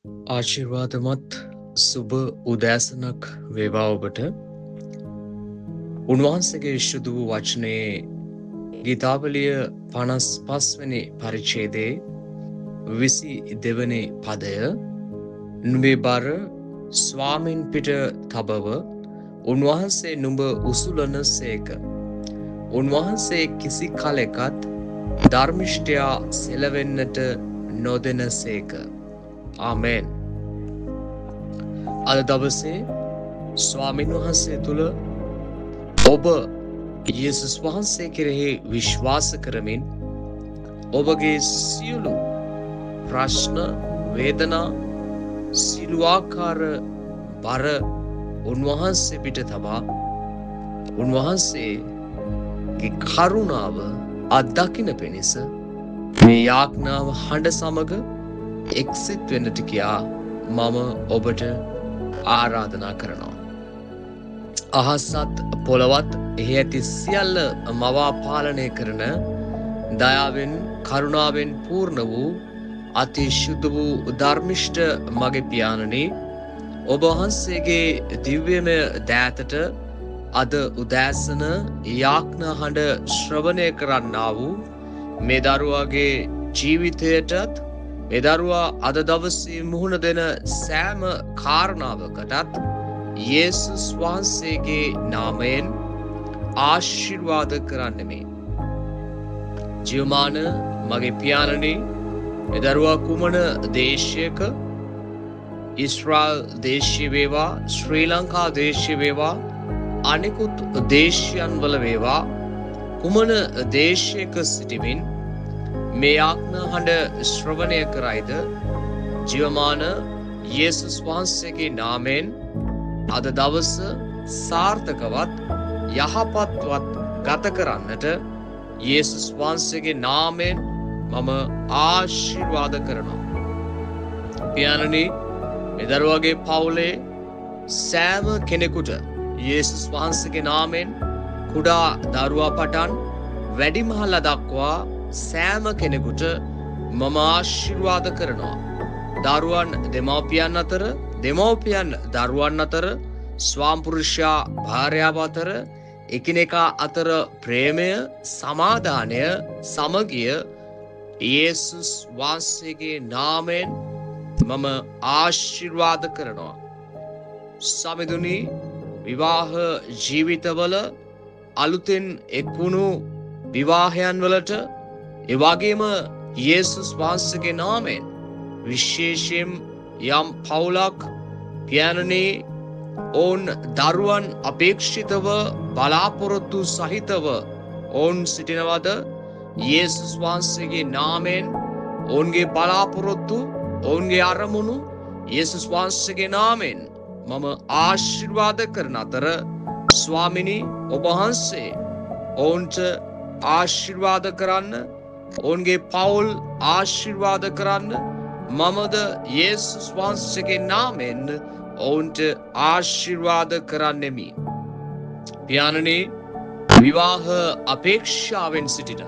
ආශිර්වාදමත් සුබ උදෑසනක් වේවා ඔබට. උන්වහන්සේගේ ශුදු වූ වචනයේ ගීතාවලිය 55 වෙනි පරිච්ඡේදයේ 22 වෙනි පදය, නුඹේ බර ස්වාමින් පිට තබව උන්වහන්සේ නුඹ උසුලන සේක. උන්වහන්සේ කිසි කලෙකත් ධර්මිෂ්ඨයා සෙලවෙන්නට නොදෙන සේක. ආමෙන්. අද දවසේ ස්වාමින් වහන්සේ තුළ ඔබ යේසුස් වහන්සේ කෙරෙහි විශ්වාස කරමින් ඔබගේ සියලු ප්‍රශ්න, වේදනා, සියලු ආකාර බර උන්වහන්සේ පිට තබා උන්වහන්සේගේ කරුණාව අත්දකින්න පිණිස මේ යාඥාව හඬ සමග එක්සිත් වෙන්නට කියා මම ඔබට ආරාධනා කරනවා. අහසත් පොළවත් එහි ඇති සියල්ල මවා පාලනය කරන දයාවෙන් කරුණාවෙන් පූර්ණ වූ අති ශුද්ධ වූ ධර්මිෂ්ඨ මගේ පියාණනි, ඔබ වහන්සේගේ දිව්‍යමය දෑතට අද උදෑසන යාඥා හඬ ශ්‍රවණය කරන්නා වූ මේ දරුවාගේ ජීවිතයටත් මේ දරුවා අද දවසේ මුහුණ දෙන සෑම කාරණාවකටත් යේසුස් වහන්සේගේ නාමයෙන් ආශිර්වාද කරන්නෙමි. ජීවමාන මගේ පියාණනි, මේ දරුවා කුමන දේශයක, ඊශ්‍රායල් දේශය වේවා, ශ්‍රී ලංකා දේශය වේවා, අනෙකුත් දේශයන් වල වේවා, කුමන දේශයක සිටිමින් මේ යාඥා හඬ ශ්‍රවණය කරයිද, ජීවමාන යේසුස් වහන්සේගේ නාමයෙන් අද දවස සාර්ථකවත් යහපත්වත් ගත කරන්නට යේසුස් වහන්සේගේ නාමයෙන් මම ආශිර්වාද කරනවා. පියාණනි, මේ දරුවාගේ පවුලේ සෑම කෙනෙකුට යේසුස් වහන්සේගේ නාමයෙන් කුඩා දරුවා පටන් වැඩිමහල්ලා දක්වා සෑම කෙනෙකුට මම ආශිර්වාද කරනවා. දරුවන් දෙමව්පියන් අතර, දෙමව්පියන් දරුවන් අතර, ස්වාමිපුරුෂයා භාර්යාව අතර, එකිනෙකා අතර ප්‍රේමය, සමාදානය, සමගිය යේසුස් වහන්සේගේ නාමයෙන් මම ආශිර්වාද කරනවා. සමිඳුනි, විවාහ ජීවිතවල අලුතෙන් එක්වුණු විවාහයන් වලට, එවාගේම යේසුස් වහන්සේගේ නාමයෙන් විශේෂයෙන් යම් පවුලක් පියාණනි ඔවුන් දරුවන් අපේක්ෂිතව බලාපොරොත්තු සහිතව ඔවුන් සිටිනවද, යේසුස් වහන්සේගේ නාමයෙන් ඔවුන්ගේ බලාපොරොත්තු, ඔවුන්ගේ අරමුණු යේසුස් වහන්සේගේ නාමයෙන් මම ආශිර්වාද කරන අතර, ස්වාමිනි ඔබ වහන්සේ ඔවුන්ට ආශිර්වාද කරන්න, ඔවුන්ගේ පවුල් ආශිර්වාද කරන්න මමද යේසුස් වහන්සේගේ නාමයෙන් ඔවුන්ට ආශිර්වාද කරන්නෙමි. පියාණනි, විවාහ අපේක්ෂාවෙන් සිටින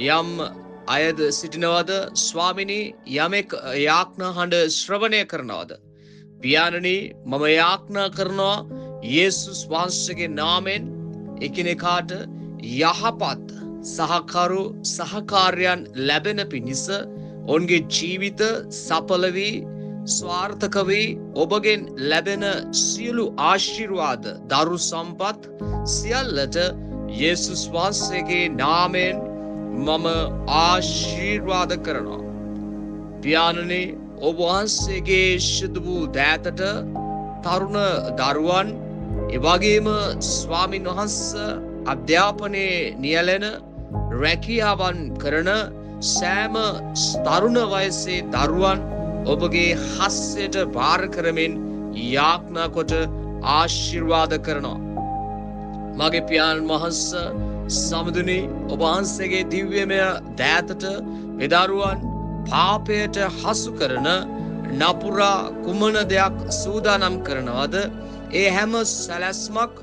යම් අයද සිටිනවද, ස්වාමිනි යමෙක් යාඥා හඬ ශ්‍රවණය කරනවද, පියාණනි මම යාඥා කරනවා යේසුස් වහන්සේගේ නාමයෙන් එකිනෙකාට යහපත් සහකරු සහකාරයන් ලැබෙන පිණිස ඔවුන්ගේ ජීවිත සඵල වී ස්වාර්ථක වී ඔබගෙන් ලැබෙන සියලු ආශිර්වාද, දරු සම්පත් සියල්ලට යේසුස් වහන්සේගේ නාමයෙන් මම ආශිර්වාද කරනවා. පියාණනි, ඔබ වහන්සේගේ ශුද්ධ වූ දෑතට තරුණ දරුවන්, එවැගේම ස්වාමින් වහන්සේ අධ්‍යාපනයේ නියැලෙන රැකියාවන් කරන සෑම තරුණ වයසේ දරුවන් ඔබගේ හස්තයට භාර කරමින් යාඥා කොට ආශිර්වාද කරනවා. මගේ පියාණන් වහන්සේ සමදුනි, ඔබ වහන්සේගේ දිව්‍යමය දෑතට මේ දරුවන් පාපයට හසු කරන නපුරා කුමන දෙයක් සූදානම් කරනවද, ඒ හැම සැලැස්මක්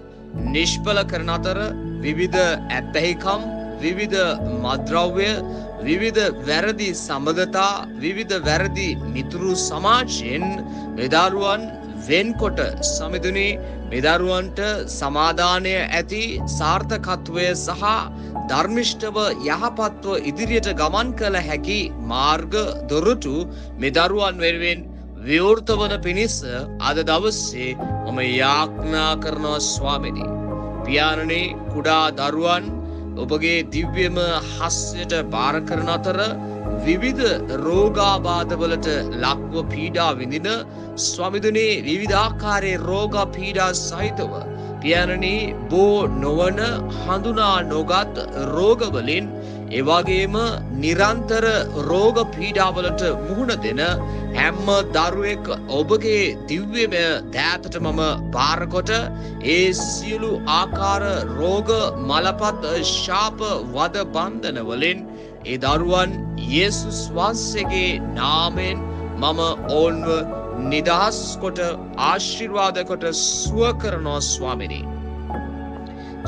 නිෂ්ඵල කරන අතර විවිධ ඇබ්බැහිකම්, විවිධ මද්‍රව්‍ය, විවිධ වැරදි සම්බන්ධතා විවිධ වැරදි මිතුරු සමාජයෙන් මේ දරුවන් වෙන්කොට සමිඳුනි මේ දරුවන්ට සමාදානය ඇති සාර්ථකත්වය සහ ධර්මිෂ්ඨව යහපත්ව ඉදිරියට ගමන් කළ හැකි මාර්ග දොරටු මේ දරුවන් වෙනුවෙන් විවෘත වන පිණිස අද දවසේ මම යාඥා කරනවා ස්වාමිනී. පියාණනි, කුඩා දරුවන් ඔබගේ දිව්‍යම හස්තයට බාර කරන අතර විවිධ රෝගාබාධවලට ලක්ව පීඩා විඳින ස්වාමිදුනේ විවිධාකාරයේ රෝග පීඩා සහිතව පියාණනි බෝ නොවන හඳුනා නොගත් රෝගවලින් එවැගේම නිරන්තර රෝග පීඩාවලට මුහුණ දෙන හැම දරුවෙක් ඔබගේ දිව්‍යමය දෑතට මම බාරකොට ඒ සියලු ආකාර රෝග මලපත් ශාප වද බන්ධන වලින් ඒ දරුවන් යේසුස් වහන්සේගේ නාමයෙන් මම ඔවුන්ව නිදහස් කොට ආශිර්වාද කොට සුව කරනවා ස්වාමිනී.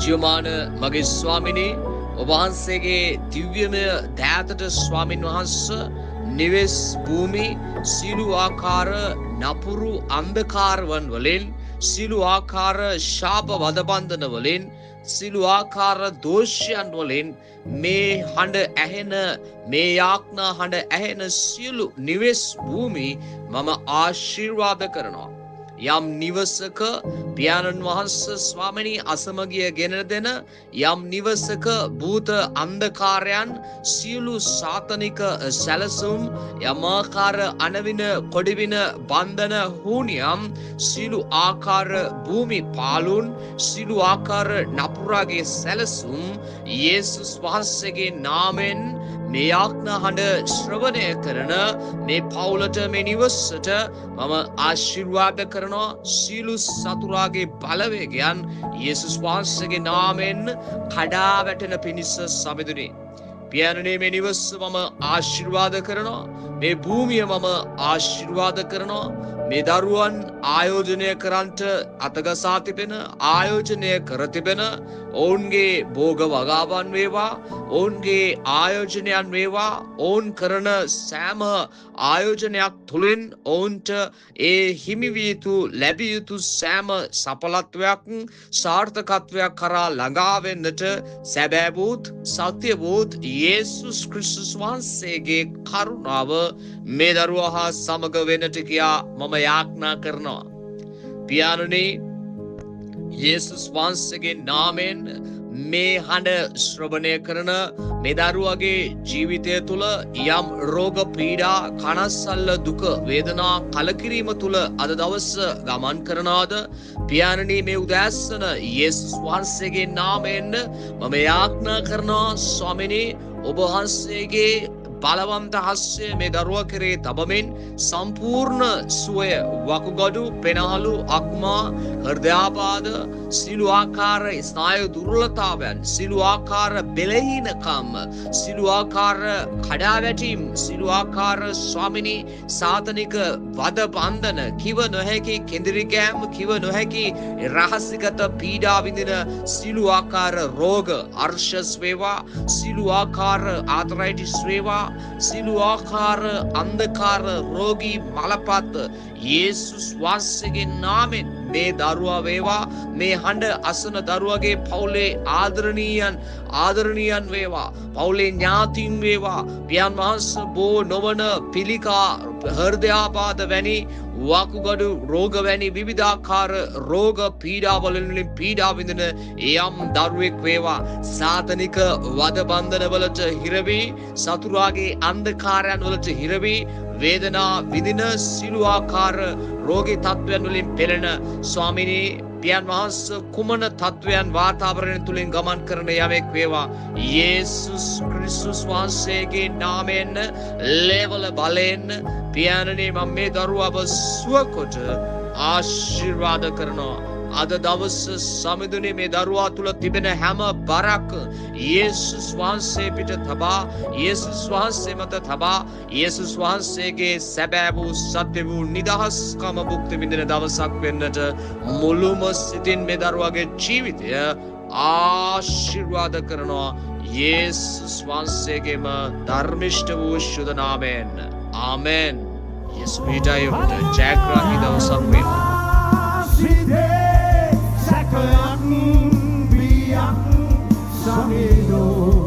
ජීවමාන මගේ ස්වාමිනී, ඔබ වහන්සේගේ දිව්‍යමය දෑතට ස්වාමින් වහන්සේ නිවෙස් භූමි සියලු ආකාර නපුරු අන්ධකාරවන් වලින් සියලු ආකාර ශාප වදබන්ධන වලින් සියලු ආකාර දෝෂයන් වලින් මේ හඬ ඇහෙන මේ යාඥා හඬ ඇහෙන සියලු නිවෙස් භූමි මම ආශිර්වාද කරනවා. යම් නිවසක පියාණන් වහන්සේ ස්වාමිනී අසමගිය ගෙන දෙන යම් නිවසක භූත අන්ධකාරයන් සියලු සාතනික සැලසුම් යමාකාර අනවින කොඩිවින බන්ධන හුනියම් සියලු ආකාර භූමි පාලුන් සියලු ආකාර නපුරාගේ සැලසුම් යේසුස් වහන්සේගේ නාමෙන් මේ යාඥා හඬ ශ්‍රවණය කරන මේ පවුලට මේ නිවසට මම ආශිර්වාද කරනවා. සියලු සතුරාගේ බලවේගයන් යේසුස් වහන්සේගේ නාමයෙන් කඩා වැටෙන පිණිස සමිඳුනි. පියාණනේ මේ නිවස මම ආශිර්වාද කරනවා. මේ භූමිය මම ආශිර්වාද කරනවා. මේ දරුවන් ආයෝජනය කරන්ට අතගසා තිබෙන ආයෝජනය කර තිබෙන ඔවුන්ගේ භෝග වගාවන් වේවා, ඔවුන්ගේ ආයෝජනයන් වේවා. ඔවුන් කරන සෑම ආයෝජනයක් තුළින් ඔවුන්ට ඒ හිමි විය යුතු ලැබිය යුතු සෑම සඵලත්වයක් සාර්ථකත්වයක් කරා ළඟා වෙන්නට සැබෑ වූත් සත්‍ය වූත් යේසුස් ක්‍රිස්තුස් වහන්සේගේ කරුණාව මේ දරුවා හා සමග වෙන්නට කියා මම යාඥා කරනවා. පියාණනි, යේසුස් වහන්සේගේ නාමයෙන් මේ හඬ ශ්‍රවණය කරන මේ දරුවගේ ජීවිතය තුළ යම් රෝග පීඩා කනස්සල්ල දුක වේදනා කලකිරීම තුළ අද දවස ගමන් කරනවාද පියාණනි, මේ උදෑසන යේසුස් වහන්සේගේ නාමයෙන් මම යාඥා කරනවා ස්වාමිනී, ඔබ වහන්සේගේ බලවන්ත හස්තය මේ දරුවා කෙරේ තබමින් සම්පූර්ණ සුවය වකුගඩු පෙනහළු අක්මා හෘදයාබාධ සියලු ආකාර ස්නායු දුර්වලතාවයන් සියලු ආකාර බෙලහීනකම් සියලු ආකාර කඩාවැටීම් සියලු ආකාර ස්වාමිනී සාතනික වද බන්ධන කිව නොහැකි කෙඳිරිගෑම් කිව නොහැකි රහසිගත පීඩා විඳින සියලු ආකාර රෝග අර්ශස් වේවා සියලු ආකාර ආතරයිටිස් වේවා සියලු ආකාර අන්ධකාර රෝගී මලපත් යේසුස් වහන්සේගේ නාමයෙන් මේ දරුවා වේවා. මේ හඬ අසන දරුවගේ පවුලේ ආදරණීයන් වේවා. පවුලේ ඥාතීන් වේවා. පියාණන් වහන්සේ බෝ නොවන පිළිකා හෘදයාබාධ වැනි වකුගඩු රෝග වැනි විවිධාකාර රෝග පීඩාවලින් පීඩා විඳින යම් දරුවෙක් වේවා. සාතනික වද බන්ධන වලට හිරවි සතුරාගේ අන්ධකාරයන් වලට හිරවි වේදනා විඳින සිළු ආකාර රෝගී තත්වයන් වලින් පෙළෙන ස්වාමිනී පියාණන් වහන්සේ කුමන තත්වයන් වාතාවරණය තුලින් ගමන් කරන යමෙක් වේවා. යේසුස් ක්‍රිස්තුස් වහන්සේගේ නාමයෙන් ලේවල බලෙන් පියාණනේ මම මේ දරුවව සුවකොට ආශිර්වාද කරනවා. අද දවස සමිඳුනේ මේ දරුවා තුල තිබෙන හැම බරක් යේසුස් වහන්සේ පිට තබා යේසුස් වහන්සේ මත තබා යේසුස් වහන්සේගේ සැබෑ වූ සත්‍ය වූ නිදහස්කම භුක්ති විඳින දවසක් වෙන්නට මුළුම සිතින් මේ දරුවාගේ ජීවිතය ආශිර්වාද කරනවා යේසුස් වහන්සේගේම ධර්මිෂ්ඨ වූ ශුද්ධ නාමයෙන්. ආමෙන්. යේසු විඩාය ඔබට ජයග්‍රාහී දවසක් වේවා. Sakayang biyak sa ilog